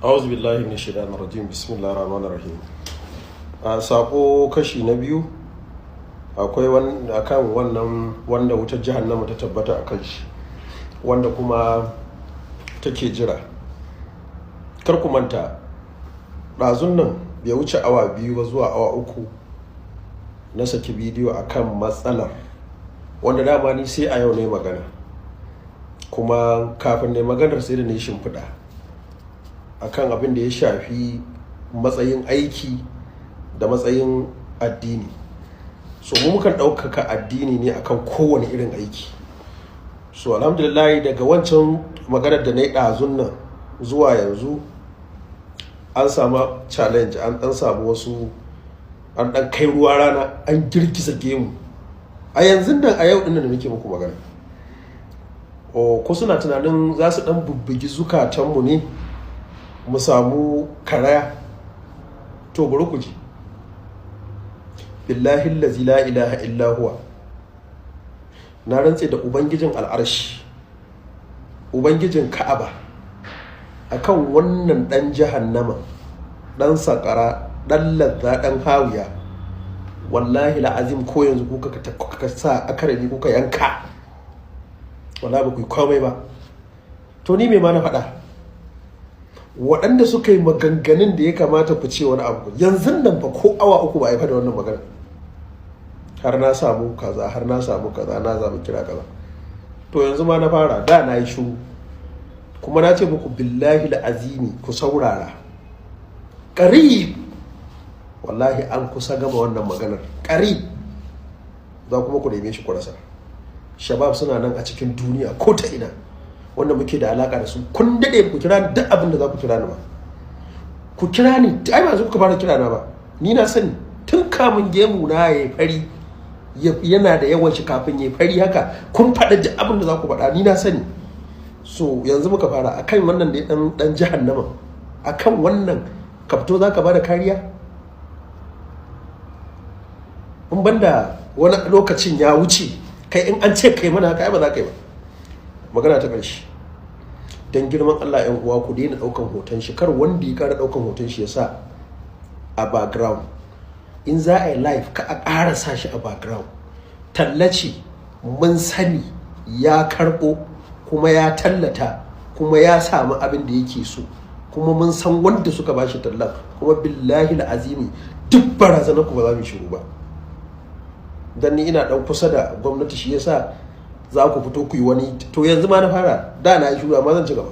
A'udhu billahi minash shaitanir rajim. Bismillahir rahmanir rahim. A sako kashi na biyu akwai akan wannan wanda wutar jahannama ta tabbata akan shi, wanda kuma take jira. Kar ku manta, ɗazun nan bai wuce awa 2 ba zuwa awa 3 na saki bidiyo akan matsalar, wanda dama ni sai a yau ne magana, kuma kafin ne maganar sai da ne shimfiɗa akan abin da ya shafi matsayin aiki da matsayin addini. So mu mukan ɗaukaka addini ne akan kowane irin aiki. So alhamdulillah, daga wancan maganar da na yi ɗazun nan zuwa yanzu an samu challenge, an ɗan samu wasu, an ɗan kai ruwa rana, an girgiza gemu a yanzu nan, a yau ɗin da nake muku magana. Ko suna tunanin za su ɗan bubbugi zukatanmu ne mu samu karaya? To bari ku ji, billahi allazi la ilaha illa huwa, na rantse da ubangijin al'arshi, ubangijin ka'aba, akan wannan dan jahannama, dan sakara, dan ladda, dan hawiya, wallahi la'azim ko yanzu kuka sa akarami kuka yanka, wallahi ba ku yi komai ba. To ni me ma na faɗa? Waɗanda suka yi maganganun da ya kamata ku ce wani abu, yanzu nan ba ko awa 3 ba a yi da wannan magana, har na samu kaza, har na samu kaza, na zamu kira kaza. To yanzu ma na fara, da na yi shiru, kuma na ce muku billahi azimi ku saurara, qarib wallahi an kusa gama wannan maganar, qarib za kuma ku neme shi ku rasa. Shabab suna nan a cikin duniya ko ta ina, wanda muke da alaka da su. Kun dade ku kira ni duk abin da za ku kira ni ba, ku kira ni, ai ba ku fara kira na ba, ni na sani tun kamun gemu na yayi fari, yana da yawan shi kafin yayi fari haka, kun faɗa duk abin da za ku faɗa, ni na sani. So yanzu muka fara akan wannan da dan jahannama, akan wannan ka fito zaka bada kariya? In banda wani lokacin ya wuce, kai in an ce kai mana haka ai ba za ka yi ba. Magana ta ƙarshe, don girman Allah ‘yan uwa, ku daina ɗaukan hoton shi, kar wanda ya ƙara ɗaukan hoton shi ya sa a background. In za a yi live ka a ƙara sa shi a background. Tallace mun sani ya karɓo, kuma ya tallata, kuma ya samu abin da yake so, kuma mun san wanda suka ba shi tallan, kuma billahi azimi duk barazanar ku ba za mu shiru ba. Dan ni ina ɗan kusa da gwamnati, shi yasa za ku fito ku yi wani. To yanzu ma na fara, da na yi shuru amma zan ci gaba.